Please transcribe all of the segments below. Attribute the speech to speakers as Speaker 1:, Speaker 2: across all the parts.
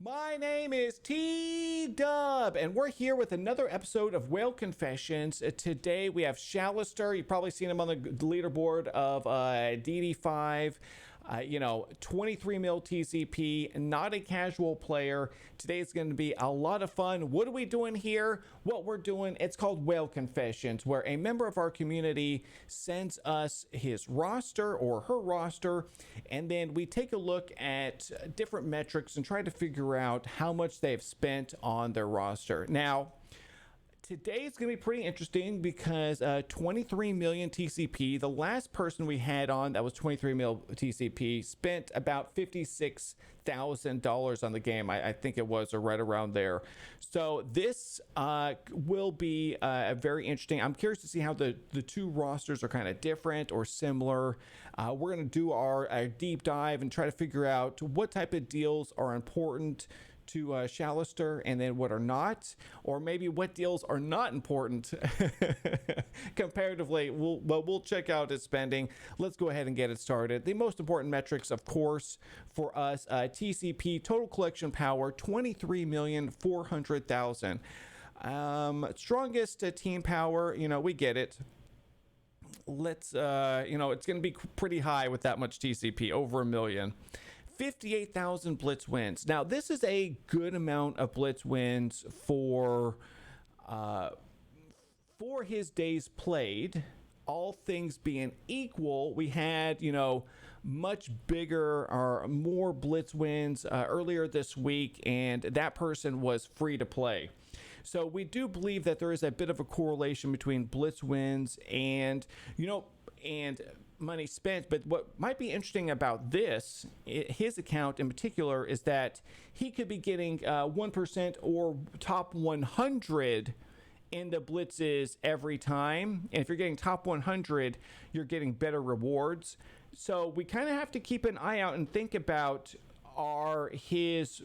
Speaker 1: My name is T-Dub, and we're here with another episode of Whale Confessions. Today we have SHALASTER. You've probably seen him on the leaderboard of DD5. 23 mil TCP, not a casual player. Today is going to be a lot of fun. What are we doing here? What we're doing, it's called Whale Confessions, where a member of our community sends us his roster or her roster, and then we take a look at different metrics and try to figure out how much they've spent on their roster. Now, today is going to be pretty interesting because 23 million TCP, the last person we had on that was 23 mil TCP, spent about $56,000 on the game. I think it was, or right around there. So this will be very interesting. I'm curious to see how the two rosters are kind of different or similar. We're going to do our deep dive and try to figure out what type of deals are important to SHALASTER and then what are not, or maybe what deals are not important comparatively. We'll check out his spending. Let's go ahead and get it started. The most important metrics, of course, for us, TCP, total collection power, 23,400,000. Strongest team power, we get it. Let's, it's going to be pretty high with that much TCP, over 1 million. 58,000 blitz wins. Now, this is a good amount of blitz wins for his days played. All things being equal, we had, much bigger or more blitz wins earlier this week, and that person was free to play. So we do believe that there is a bit of a correlation between blitz wins and, and money spent. But what might be interesting about his account in particular, is that he could be getting 1% or top 100 in the blitzes every time. And if you're getting top 100, you're getting better rewards. So we kind of have to keep an eye out and think about, are his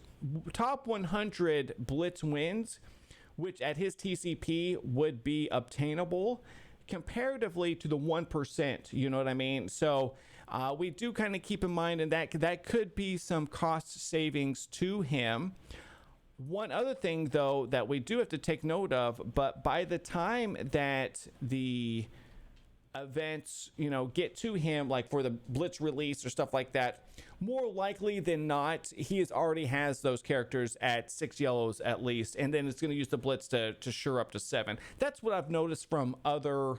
Speaker 1: top 100 blitz wins, which at his TCP would be obtainable, comparatively to the 1%, you know what I mean? So we do kind of keep in mind, and that could be some cost savings to him. One other thing, though, that we do have to take note of, but by the time that the events, get to him, like for the blitz release or stuff like that, more likely than not, he already has those characters at 6 yellows at least, and then it's going to use the blitz to sure up to 7. That's what I've noticed from other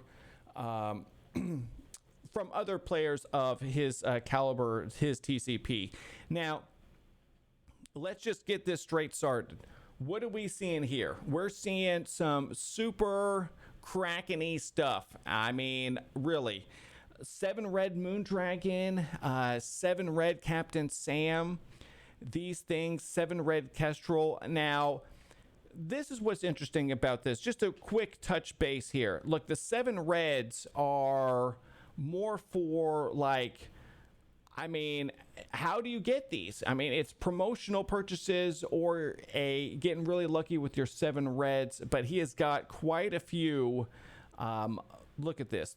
Speaker 1: players of his caliber, his TCP. Now, let's just get this straight started. What are we seeing here? We're seeing some super Kraken-y stuff. I mean, really. 7 red Moondragon, 7 red Captain Sam, these things, 7 red Kestrel. Now, this is what's interesting about this. Just a quick touch base here. Look, the 7 reds are more for, how do you get these? It's promotional purchases or getting really lucky with your 7 reds, but he has got quite a few. Look at this.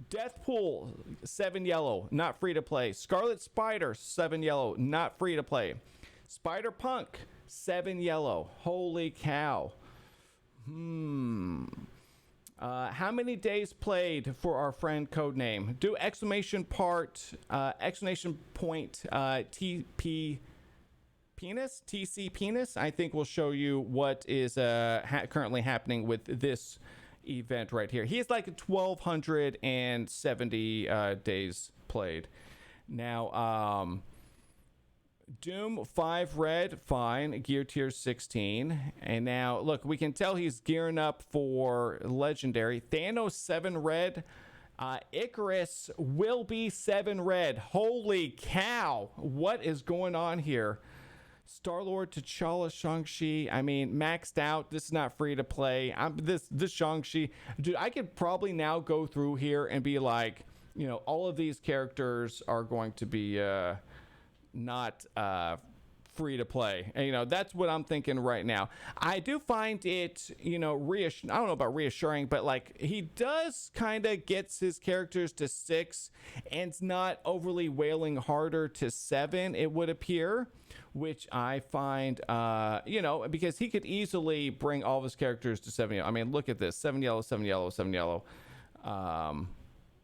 Speaker 1: Deathpool, 7 yellow, not free to play. Scarlet Spider, 7 yellow, not free to play. Spider Punk, 7 yellow. Holy cow. How many days played for our friend Codename? Do exclamation point TP penis, TC penis. I think we'll show you what is currently happening with this event right here. He is like 1,270 days played. Now, Doom 5 red, fine, gear tier 16. And now, look, we can tell he's gearing up for legendary. Thanos 7 red. Icarus will be 7 red. Holy cow. What is going on here? Star-Lord, T'Challa, Shang-Chi. Maxed out. This is not free to play. This Shang-Chi. Dude, I could probably now go through here and be like, all of these characters are going to be not free to play. And, that's what I'm thinking right now. I do find it, I don't know about reassuring, but he does kind of gets his characters to 6 and it's not overly wailing harder to 7, it would appear, which I find, because he could easily bring all of his characters to 7 yellow. I mean, look at this: 7 yellow, 7 yellow, 7 yellow.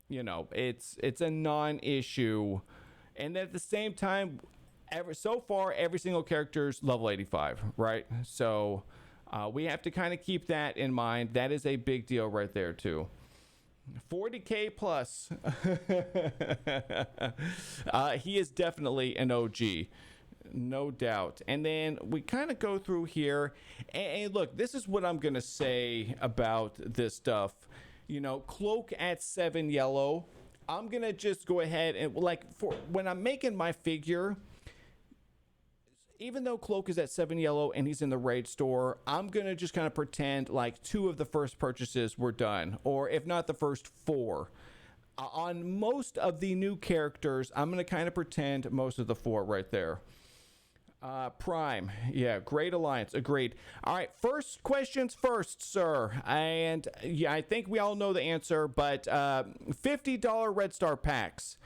Speaker 1: It's a non-issue, and at the same time, so far every single character's level 85, right? So we have to kind of keep that in mind. That is a big deal right there too. 40k plus. He is definitely an OG, no doubt. And then we kind of go through here, and look, this is what I'm gonna say about this stuff. Cloak at 7 yellow. I'm gonna just go ahead and, for when I'm making my figure, even though Cloak is at 7 yellow and he's in the raid store, I'm going to just kind of pretend like 2 of the first purchases were done, or if not the first 4. On most of the new characters, I'm going to kind of pretend most of the 4 right there. Prime. Yeah, great alliance. Agreed. All right, first questions first, sir. And yeah, I think we all know the answer, but $50 Red Star packs.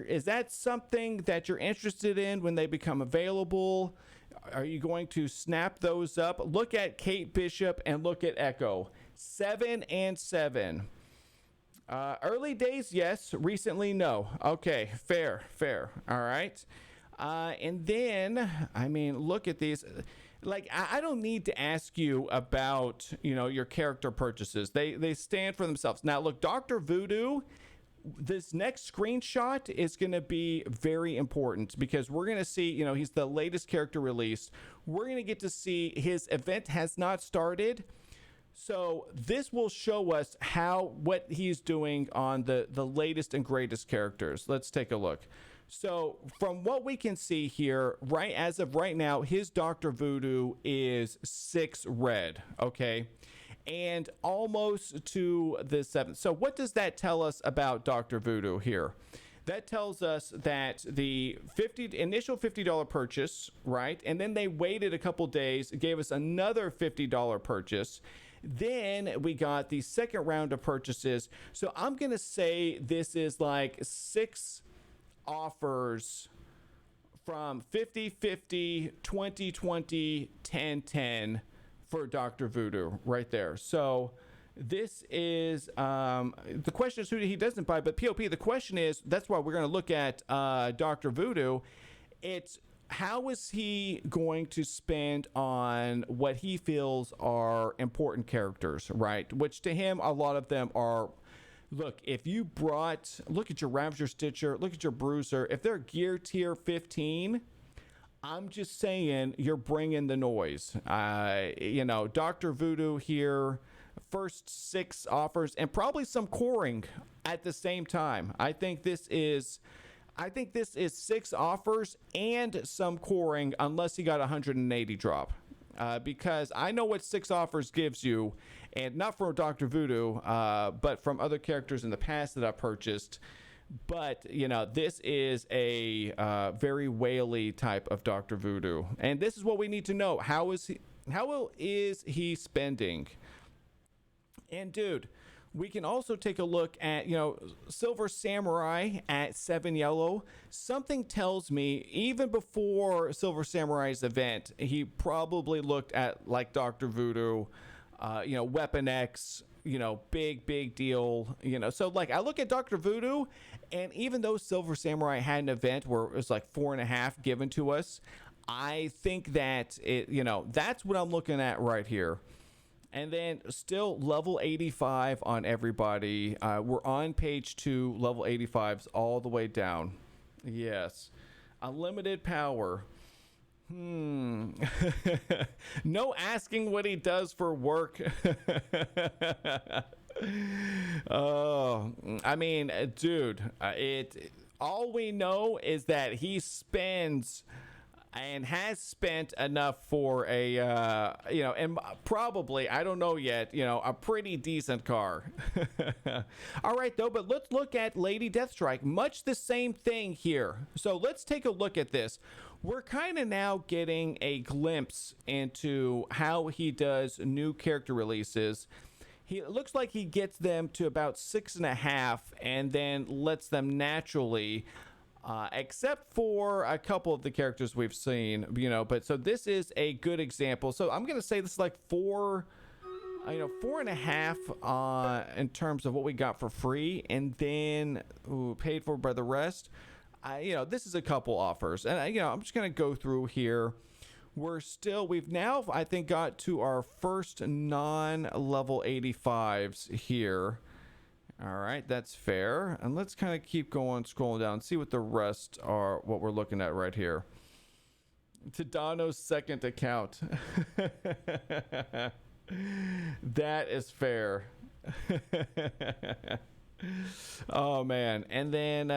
Speaker 1: Is that something that you're interested in when they become available? Are you going to snap those up? Look at Kate Bishop and look at Echo. 7 and 7. Early days, yes. Recently, no. Okay, fair. All right. And then, I mean, look at these. I don't need to ask you about, your character purchases. They stand for themselves. Now, look, Dr. Voodoo, this next screenshot is going to be very important because we're going to see, he's the latest character released. We're going to get to see his event has not started. So this will show us what he's doing on the latest and greatest characters. Let's take a look. So from what we can see here, right as of right now, his Dr. Voodoo is 6 red. Okay. And almost to the 7th. So what does that tell us about Dr. Voodoo here? That tells us that the initial $50 purchase, right? And then they waited a couple days, gave us another $50 purchase. Then we got the second round of purchases. So I'm going to say this is like 6 offers from 50, 50, 20, 20, 10, 10. For Dr. Voodoo right there. So this is the question is who he doesn't buy, but POP, the question is, that's why we're going to look at Dr. Voodoo. It's how is he going to spend on what he feels are important characters, right? Which to him, a lot of them are, look at your Ravager Stitcher, look at your Bruiser. If they're gear tier 15, I'm just saying you're bringing the noise. Dr. Voodoo here, first 6 offers and probably some coring at the same time. I think this is 6 offers and some coring unless he got 180 drop. Because I know what 6 offers gives you, and not from Dr. Voodoo, but from other characters in the past that I purchased. But, this is a very whaley type of Dr. Voodoo. And this is what we need to know. How is he spending? And, dude, we can also take a look at, Silver Samurai at 7 yellow. Something tells me, even before Silver Samurai's event, he probably looked at, like, Dr. Voodoo, Weapon X, big deal, so I look at Dr. Voodoo, and even though Silver Samurai had an event where it was like 4.5 given to us, I think that that's what I'm looking at right here. And then still level 85 on everybody. We're on page 2, level 85s all the way down. Yes. Unlimited power. No asking what he does for work. Oh, I mean, dude, all we know is that he spends and has spent enough for a, and probably, I don't know yet, a pretty decent car. All right, though, but let's look at Lady Deathstrike. Much the same thing here. So let's take a look at this. We're kind of now getting a glimpse into how he does new character releases. It looks like he gets them to about 6.5 and then lets them naturally except for a couple of the characters we've seen, but so this is a good example. So I'm going to say this is like 4.5 in terms of what we got for free, and then paid for by the rest. This is a couple offers, and I'm just going to go through here. We've now, I think, got to our first non-level 85s here. All right, that's fair. And let's kind of keep going, scrolling down, see what the rest are, what we're looking at right here. Tadano's second account. That is fair. Oh man. And then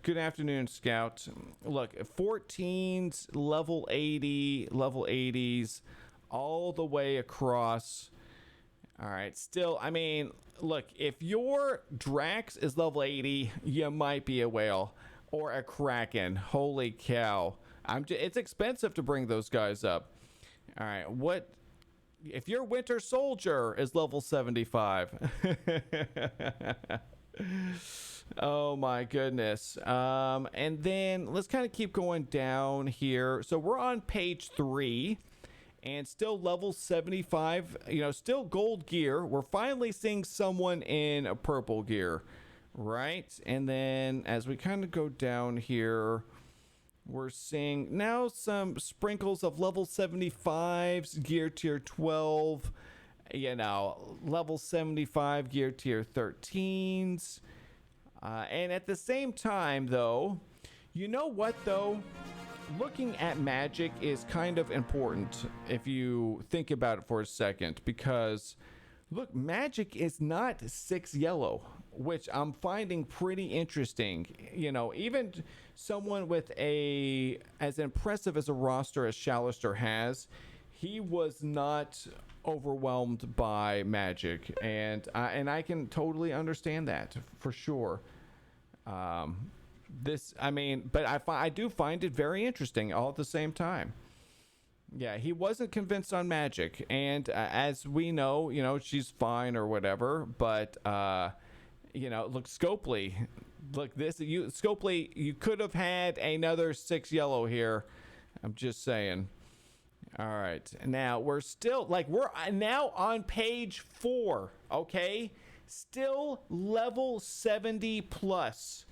Speaker 1: good afternoon, Scout. Look, 14s, level 80, level 80s, all the way across. All right, still, I mean, look, if your Drax is level 80, you might be a whale or a Kraken. Holy cow. It's expensive to bring those guys up. All right, what if your Winter Soldier is level 75? Oh my goodness. And then let's kind of keep going down here. So we're on page 3 and still level 75, still gold gear. We're finally seeing someone in a purple gear, right? And then as we kind of go down here, we're seeing now some sprinkles of level 75s, gear tier 12, level 75 gear tier 13s. And at the same time, though, you know what, though? Looking at magic is kind of important if you think about it for a second, because look, magic is not 6 yellow, which I'm finding pretty interesting. Even someone with as impressive as a roster as SHALASTER has, he was not overwhelmed by magic, and I can totally understand that for sure. But I do find it very interesting all at the same time. Yeah, he wasn't convinced on magic, and as we know, she's fine or whatever. But look, Scopely, look Scopely, you could have had another 6 yellow here. I'm just saying. All right, now we're now on page 4. Okay, still level 70 plus.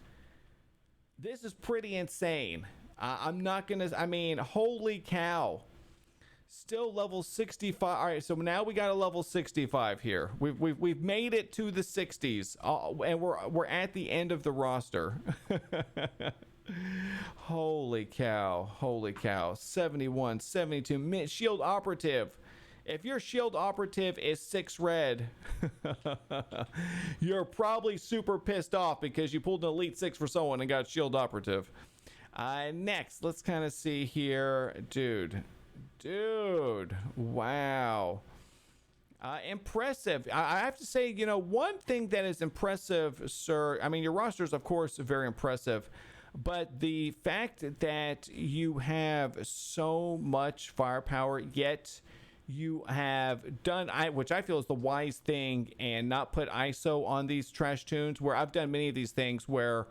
Speaker 1: This is pretty insane. Holy cow. Still level 65. All right, so now we got a level 65 here. We've made it to the 60s, and we're at the end of the roster. Holy cow. 71, 72 shield operative. If your shield operative is 6 red, you're probably super pissed off because you pulled an elite 6 for someone and got shield operative. Next, let's kind of see here. Dude, wow. Impressive. I have to say, one thing that is impressive, sir, your roster is, of course, very impressive, but the fact that you have so much firepower, yet you have done, which I feel is the wise thing, and not put ISO on these trash tunes, where I've done many of these things where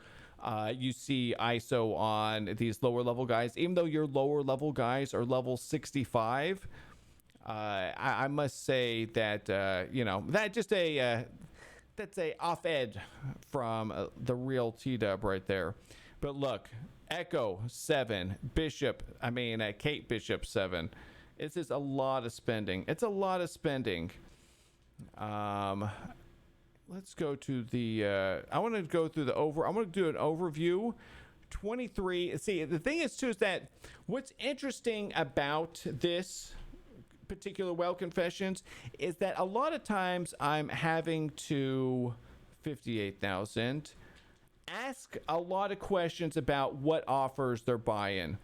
Speaker 1: you see ISO on these lower level guys, even though your lower level guys are level 65. I must say that, that's a off-ed from the real T-Dub right there. But look, Echo 7, Kate Bishop 7. It's just a lot of spending. It's a lot of spending. Let's go to the, I want to go through I'm going to do an overview. 23. See, the thing is, too, is that what's interesting about this particular Whale Confessions is that a lot of times I'm having to 58,000 ask a lot of questions about what offers they're buying.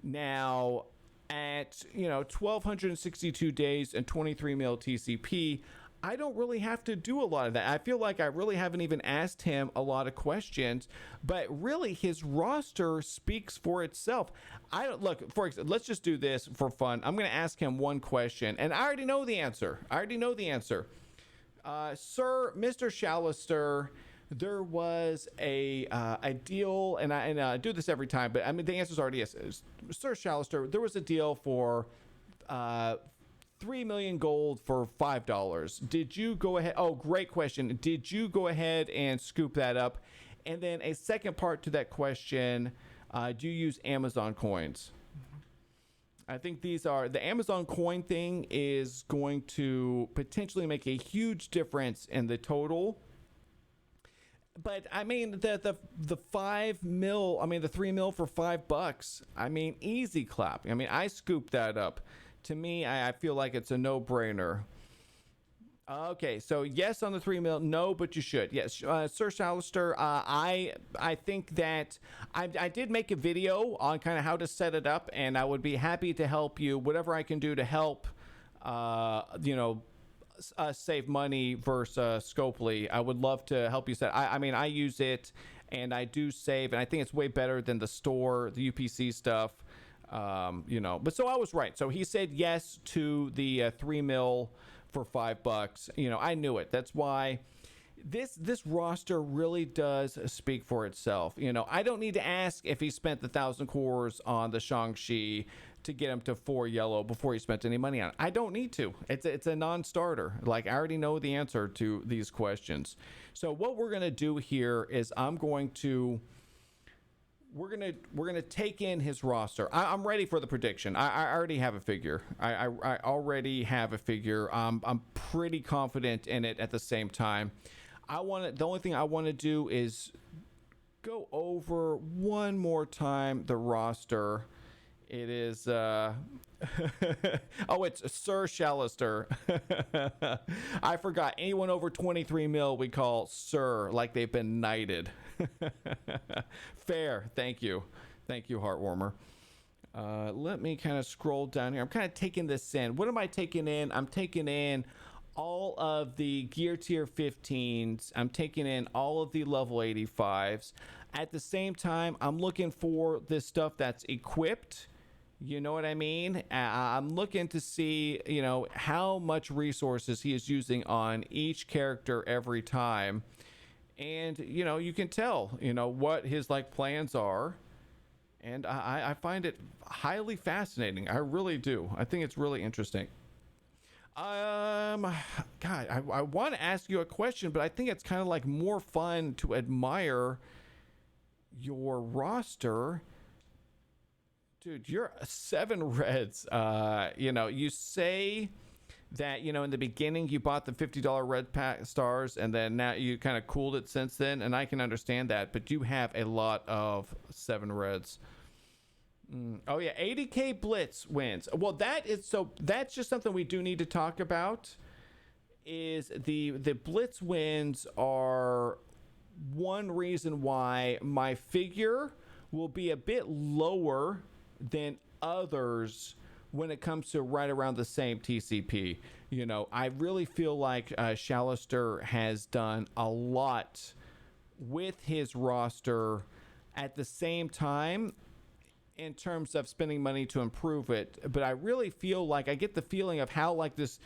Speaker 1: Now, at 1,262 days and 23 mil TCP, I don't really have to do a lot of that. I feel like I really haven't even asked him a lot of questions, but really his roster speaks for itself. Let's just do this for fun. I'm going to ask him one question, and I already know the answer. Sir, Mr. SHALASTER, There was a deal, and I do this every time, but I mean the answer is already yes. Sir Shalister, there was a deal for 3 million gold for $5. Did you go ahead? Oh, great question. Did you go ahead and scoop that up? And then a second part to that question: do you use Amazon coins? I think these are the Amazon coin thing is going to potentially make a huge difference in the total. But I mean the 5 mil, I mean the 3 mil for $5. I mean easy clap. I mean I scooped that up. To me, I feel like it's a no-brainer. Okay, so yes on the 3 mil, no, but you should. Yes, Sir Shalister, I think that I did make a video on kind of how to set it up, and I would be happy to help you, whatever I can do to help, save money versus Scopely. I would love to help you set. I mean, I use it, and I do save, and I think it's way better than the store, the UPC stuff. But so I was right. So he said yes to the 3 mil for $5. I knew it. That's why this roster really does speak for itself. I don't need to ask if he spent the 1,000 cores on the Shang-Chi to get him to 4 yellow before he spent any money on it. I don't need to. It's a non-starter. Like, I already know the answer to these questions. So what we're going to do here is we're gonna take in his roster. I'm ready for the prediction. I already have a figure. I already have a figure. I'm pretty confident in it. At the same time, the only thing I want to do is go over one more time the roster. It is oh, it's Sir Shalister. I forgot. Anyone over 23 mil we call Sir, like they've been knighted. Fair. Thank you, Heartwarmer. Let me kind of scroll down here. I'm kind of taking this in. What am I taking in? I'm taking in all of the gear tier 15s. I'm taking in all of the level 85s. At the same time, I'm looking for this stuff that's equipped. You know what I mean? I'm looking to see, how much resources he is using on each character every time. And, you can tell, what his plans are. And I find it highly fascinating. I really do. I think it's really interesting. God, I want to ask you a question, but I think it's kind of more fun to admire your roster. Dude, you're 7 reds. You say that, in the beginning you bought the $50 red pack stars, and then now you kind of cooled it since then, and I can understand that, but you have a lot of 7 reds. Oh yeah, 80k blitz wins. Well, that's just something we do need to talk about. Is the blitz wins are one reason why my figure will be a bit lower than others when it comes to right around the same TCP. I really feel like Shalister has done a lot with his roster at the same time in terms of spending money to improve it. But I really feel like I get the feeling of how this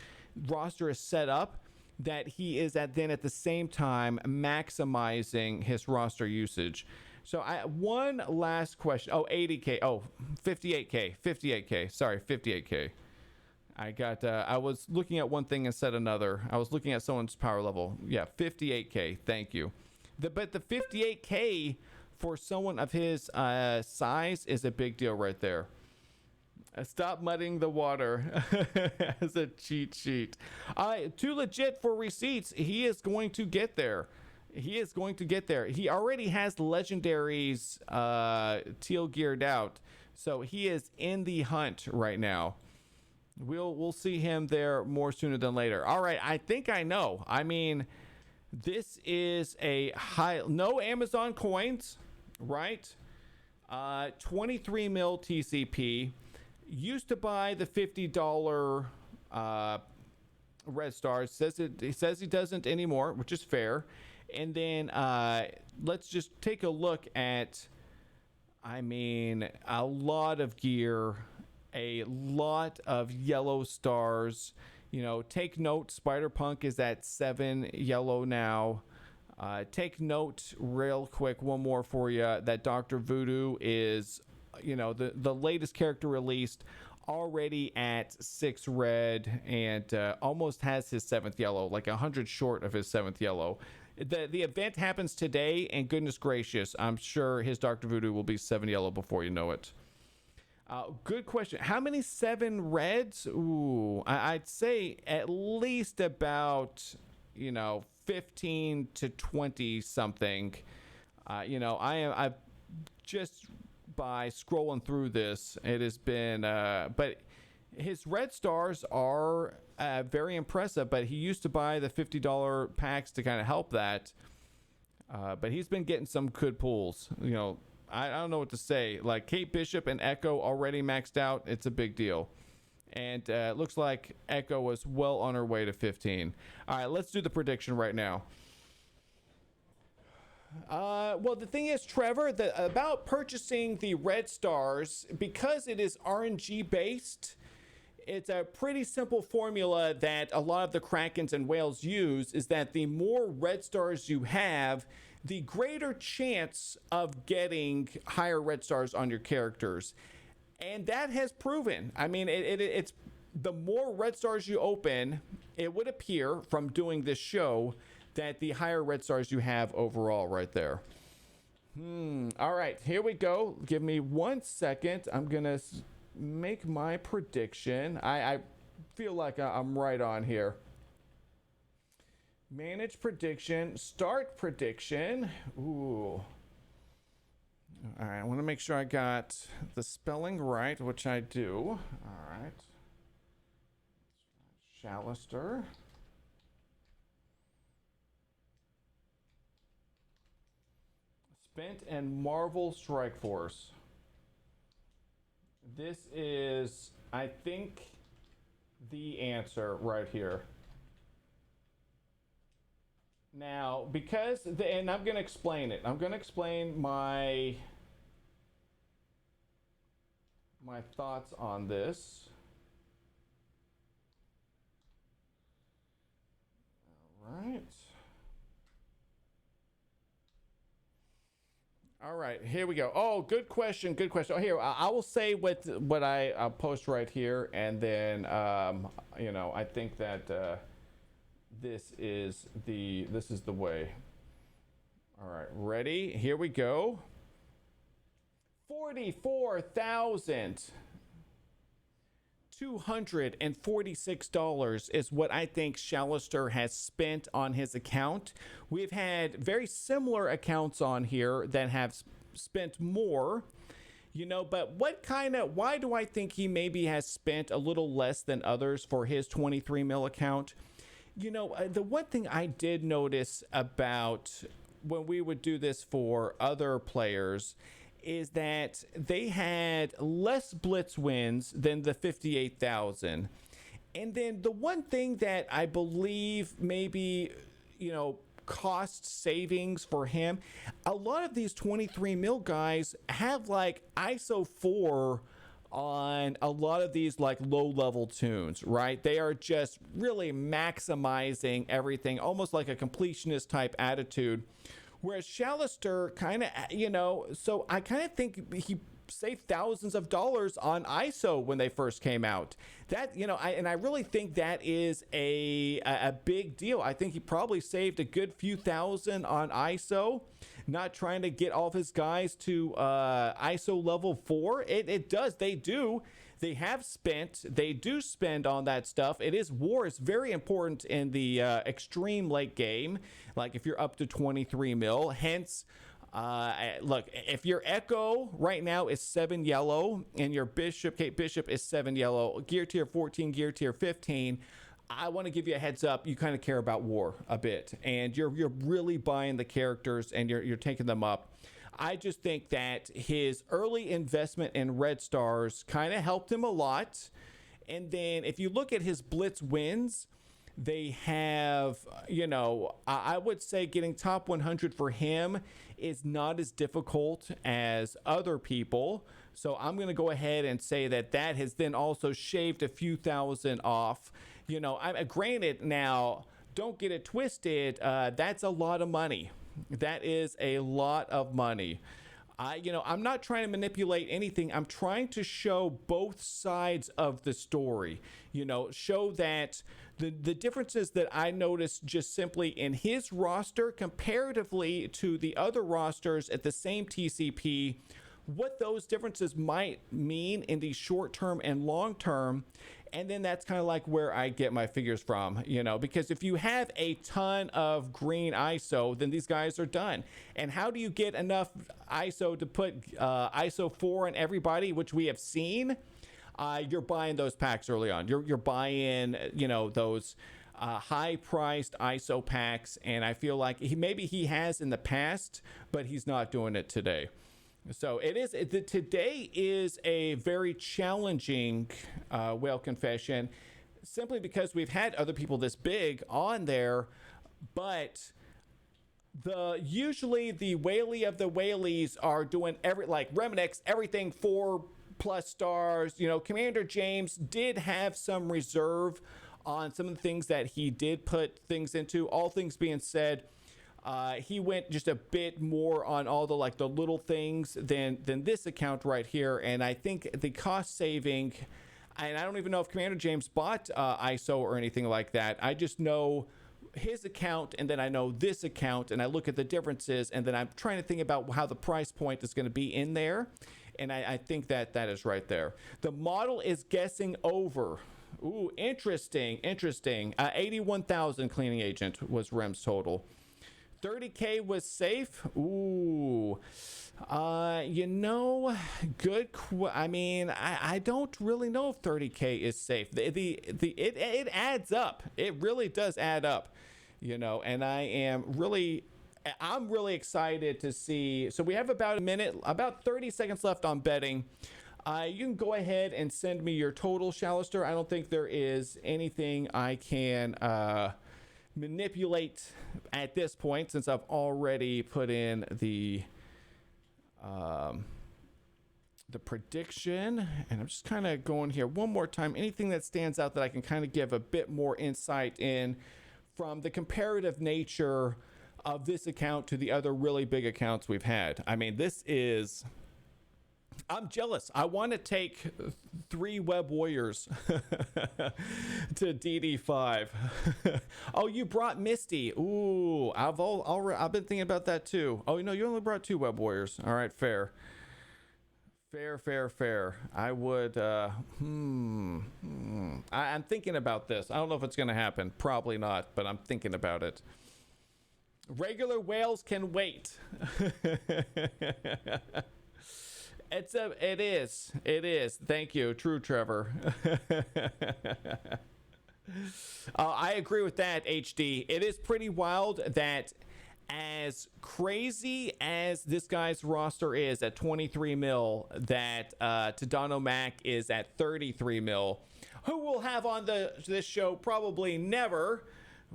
Speaker 1: roster is set up, that he is at the same time maximizing his roster usage. So one last question. Oh, 80k. Oh, 58k. Sorry, 58k. I was looking at one thing and said another. I was looking at someone's power level. Yeah, 58k. Thank you. But the 58k for someone of his size is a big deal right there. Stop muddying the water as a cheat sheet. Too legit for receipts. He is going to get there. He already has legendaries teal geared out, so he is in the hunt right now. We'll see him there more sooner than later. All right, I think I know. I mean, this is no Amazon coins, right? 23 mil TCP. Used to buy the $50 red stars. He says he doesn't anymore, which is fair. And then let's just take a look at, a lot of gear, a lot of yellow stars. Take note, Spider-Punk is at 7 yellow now. Take note real quick, one more for you, that Dr. Voodoo is, the latest character released, already at 6 red and almost has his 7th yellow, like 100 short of his 7th yellow. The event happens today, and goodness gracious, I'm sure his Dr. Voodoo will be 7 yellow before you know it. Good question. How many 7 reds? Ooh, I'd say at least about, 15 to 20 something. I've just by scrolling through this, it has been, but his red stars are very impressive, but he used to buy the $50 packs to kind of help that. But he's been getting some good pulls. I don't know what to say. Like Kate Bishop and Echo already maxed out. It's a big deal. And it looks like Echo was well on her way to 15. All right, let's do the prediction right now. Well, the thing is, Trevor, about purchasing the red stars, because it is RNG based, it's a pretty simple formula that a lot of the Krakens and whales use, is that the more red stars you have, the greater chance of getting higher red stars on your characters. And that has proven. I mean, it's the more red stars you open, it would appear from doing this show that the higher red stars you have overall right there. All right, here we go. Give me 1 second. I'm going to make my prediction. I feel like I'm right on here. Manage prediction, start prediction. Ooh. All right, I want to make sure I got the spelling right, which I do. All right. SHALASTER. Spent and Marvel Strike Force. This is, I think, the answer right here. Now, because, and I'm going to explain it. I'm going to explain my thoughts on this. All right. All right, here we go. Oh, good question. Good question. Oh, here, I will say what I'll post right here, and then I think that this is the way. All right, ready? Here we go. $44,246 is what I think SHALASTER has spent on his account. We've had very similar accounts on here that have spent more, but why do I think he maybe has spent a little less than others for his 23 mil account? The one thing I did notice about when we would do this for other players is that they had less blitz wins than the 58,000. And then the one thing that I believe maybe, cost savings for him, a lot of these 23 mil guys have like ISO 4 on a lot of these like low level tunes, right? They are just really maximizing everything, almost like a completionist type attitude. Whereas SHALASTER kind of, so I kind of think he saved thousands of dollars on ISO when they first came out. That, I really think that is a big deal. I think he probably saved a good few thousand on ISO, not trying to get all of his guys to ISO level 4. It does. They do. They have spent. They do spend on that stuff. War is very important in the extreme late game, like if you're up to 23 mil. Hence, look, if your Echo right now is 7 yellow and your Kate Bishop is 7 yellow, gear tier 14, gear tier 15, I want to give you a heads up. You kind of care about war a bit, and you're really buying the characters and you're taking them up. I just think that his early investment in red stars kind of helped him a lot. And then if you look at his blitz wins, they have, I would say getting top 100 for him is not as difficult as other people. So I'm going to go ahead and say that has then also shaved a few thousand off. Granted now, don't get it twisted. That's a lot of money. That is a lot of money. I'm not trying to manipulate anything. I'm trying to show both sides of the story. Show that the differences that I noticed just simply in his roster comparatively to the other rosters at the same TCP, what those differences might mean in the short term and long term. And then that's kind of like where I get my figures from, because if you have a ton of green ISO, then these guys are done. And how do you get enough ISO to put ISO 4 on everybody, which we have seen? You're buying those packs early on. You're buying, those high-priced ISO packs. And I feel like maybe he has in the past, but he's not doing it today. So today is a very challenging whale confession, simply because we've had other people this big on there, but usually the whaley of the whaleys are doing like Remenix, everything 4+ stars. Commander James did have some reserve on some of the things that he did put things into. All things being said, he went just a bit more on all the little things than this account right here. And I think the cost saving, and I don't even know if Commander James bought ISO or anything like that. I just know his account, and then I know this account, and I look at the differences, and then I'm trying to think about how the price point is going to be in there. And I think that is right there. The model is guessing over. Ooh, interesting. 81,000 cleaning agent was Rem's total. 30K was safe. Ooh, good. I don't really know if 30K is safe. It adds up. It really does add up. And I'm really excited to see. So we have about a minute, about 30 seconds left on betting. You can go ahead and send me your total, SHALASTER. I don't think there is anything I can manipulate at this point, since I've already put in the prediction. And I'm just kind of going here one more time. Anything that stands out that I can kind of give a bit more insight in from the comparative nature of this account to the other really big accounts we've had. I'm jealous. I want to take 3 Web Warriors to DD5. Oh, you brought Misty. Ooh, I've been thinking about that too. Oh, you only brought 2 Web Warriors. All right, fair. I would. I'm thinking about this. I don't know if it's going to happen. Probably not, but I'm thinking about it. Regular whales can wait. It is. Thank you. True, Trevor. I agree with that, HD. It is pretty wild that as crazy as this guy's roster is at 23 mil, that Tadano Mac is at 33 mil. Who we'll have on this show? Probably never.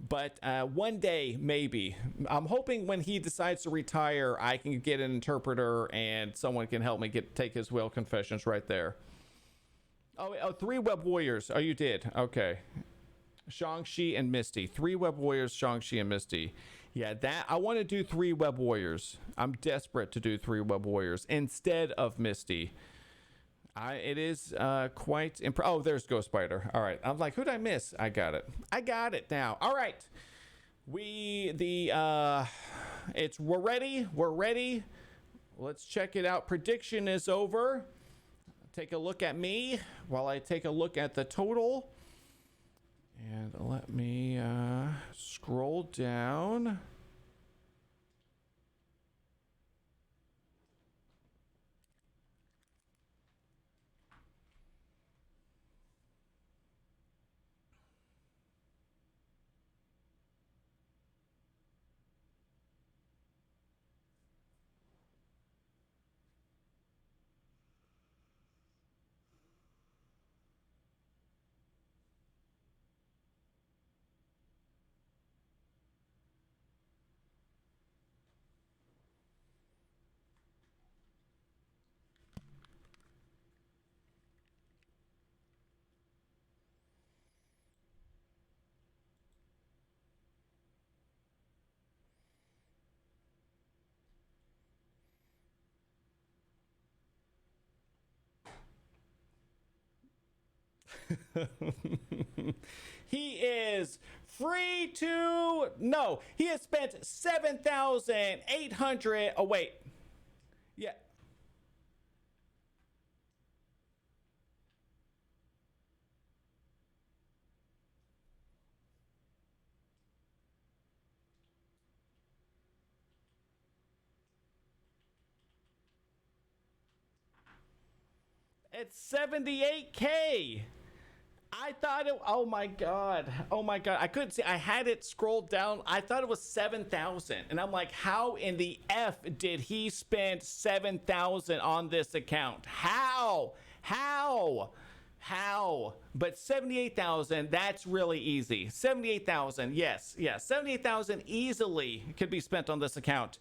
Speaker 1: But one day, maybe. I'm hoping when he decides to retire, I can get an interpreter and someone can help me take his whale confessions right there. Oh, 3 Web Warriors. Oh, you did. Okay. Shang-Chi and Misty. 3 Web Warriors, Shang-Chi and Misty. Yeah, I want to do 3 Web Warriors. I'm desperate to do 3 Web Warriors instead of Misty. It is quite oh, there's Ghost Spider. All right, I'm like, who'd I miss? I got it now. All right, we're ready. Let's check it out. Prediction is over. Take a look at me while I take a look at the total, and let me scroll down. He is free to no. He has spent 7,800. Oh wait, yeah. It's 78K. I thought it. Oh my god. Oh my god. I couldn't see. I had it scrolled down. I thought it was 7,000, and I'm like, how in the f did he spend 7,000 on this account? How? How? How? But 78,000. That's really easy. 78,000. Yes. Yes. 78,000 easily could be spent on this account.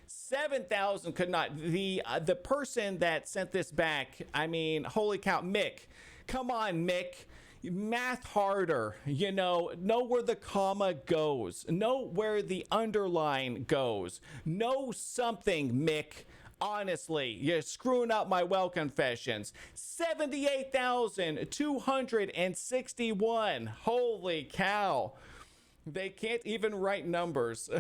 Speaker 1: 7,000 could not. The person that sent this back. I mean, holy cow, Mick. Come on, Mick. Math harder, know where the comma goes, know where the underline goes, know something, Mick. Honestly, you're screwing up my well confessions. 78,261. Holy cow. They can't even write numbers.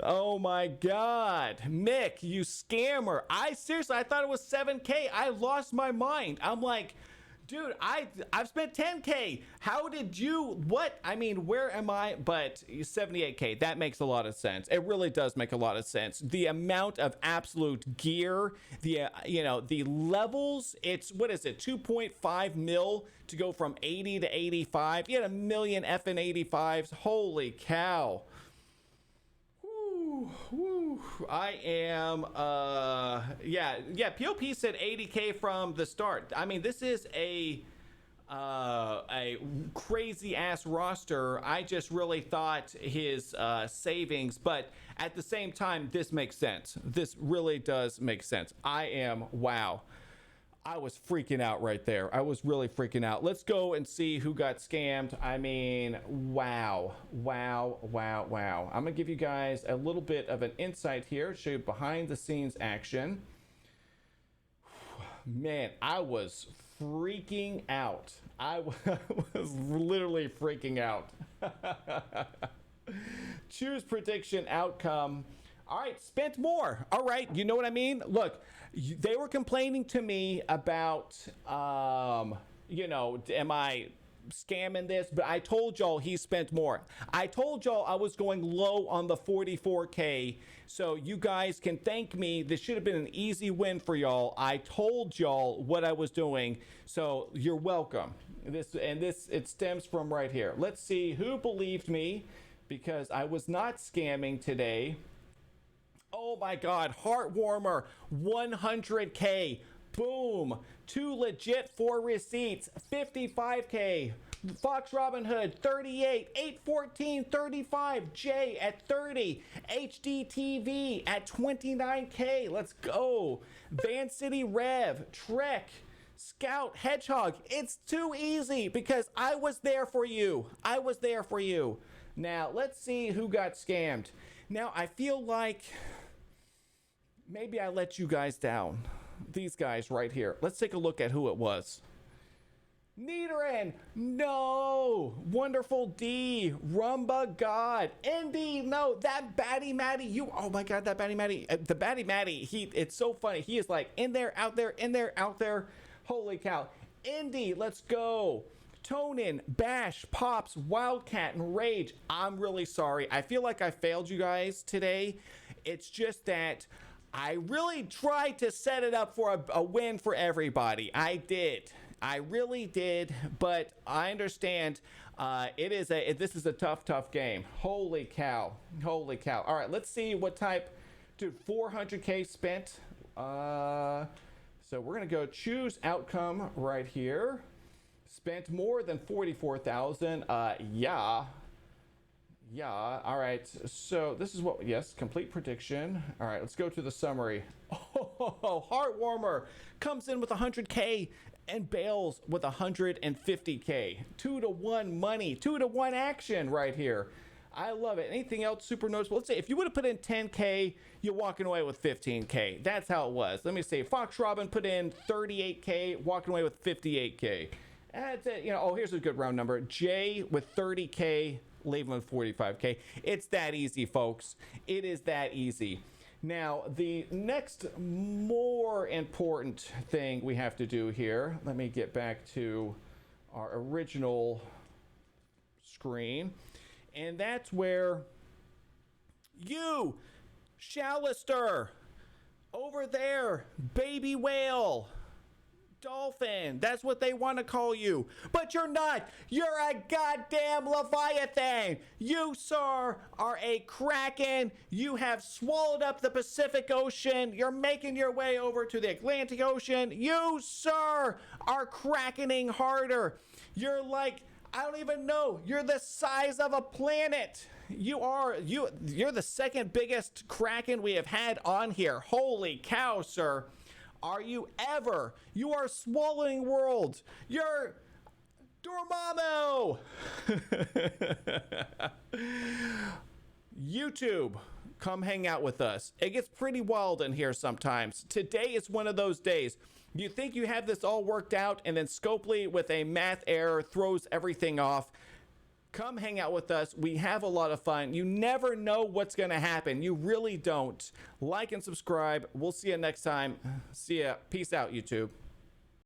Speaker 1: Oh my god, Mick, you scammer. I thought it was 7K. I lost my mind. I'm like, dude, I've spent 10K. How did you, what? I mean, where am I? But 78K, that makes a lot of sense. It really does make a lot of sense. The amount of absolute gear, the levels, it's, what is it, 2.5 mil to go from 80 to 85. You had a million effing 85s. Holy cow. Woo. I am POP said 80K from the start. I mean, this is a crazy ass roster. I just really thought his savings, but at the same time, this makes sense. This really does make sense. Wow. I was freaking out right there. I was really freaking out. Let's go and see who got scammed. I mean, wow. I'm gonna give you guys a little bit of an insight here, show you behind the scenes action. Man, I was freaking out. I was literally freaking out. Choose prediction outcome. All right, spent more. All right, you know what I mean? Look, they were complaining to me about, am I scamming this? But I told y'all he spent more. I told y'all I was going low on the 44K. So you guys can thank me. This should have been an easy win for y'all. I told y'all what I was doing. So you're welcome. It stems from right here. Let's see who believed me, because I was not scamming today. Oh my god, heartwarmer, 100K, boom. 2 legit 4 receipts, 55K. Fox Robin Hood, 38, 814, 35, Jay at 30, HDTV at 29K, let's go. Van City Rev, Trek, Scout, Hedgehog. It's too easy because I was there for you. Now, let's see who got scammed. Now, I feel like maybe I let you guys down. These guys right here. Let's take a look at who it was. Nidoran, no. Wonderful D, Rumba God, Indy, no. That Batty Matty, oh my god, that Batty Matty, the Batty Matty, it's so funny. He is like in there, out there, in there, out there. Holy cow. Indy, let's go. Tonin, Bash, Pops, Wildcat, and Rage. I'm really sorry. I feel like I failed you guys today. It's just that I really tried to set it up for a win for everybody. I did. I really did, but I understand this is a tough game. Holy cow. All right, let's see what type. Dude, 400K spent. So we're going to go choose outcome right here. Spent more than 44,000. Yeah. All right. So this is what, yes, complete prediction. All right, let's go to the summary. Oh, Heartwarmer comes in with 100K and bails with 150K. 2-to-1 money, 2-to-1 action right here. I love it. Anything else super noticeable? Let's say if you would have put in 10K, you're walking away with 15K. That's how it was. Let me say Fox Robin put in 38K, walking away with 58K. That's it. You know, oh, here's a good round number. Jay with 30K, leaving with 45K. It's that easy, folks. It is that easy. Now, the next more important thing we have to do here, let me get back to our original screen, and that's where you, SHALASTER, over there, baby whale, dolphin, that's what they want to call you, but you're not. You're a goddamn Leviathan. You, sir, are a kraken. You have swallowed up the Pacific Ocean. You're making your way over to the Atlantic Ocean. You, sir, are krakening harder. You're like, I don't even know, you're the size of a planet. You're the second biggest kraken we have had on here. Holy cow, sir. Are you ever? You are swallowing worlds. You're Dormammu. YouTube, come hang out with us. It gets pretty wild in here sometimes. Today is one of those days. You think you have this all worked out, and then Scopely with a math error throws everything off. Come hang out with us. We have a lot of fun. You never know what's going to happen. You really don't. Like and subscribe. We'll see you next time. See ya. Peace out, YouTube.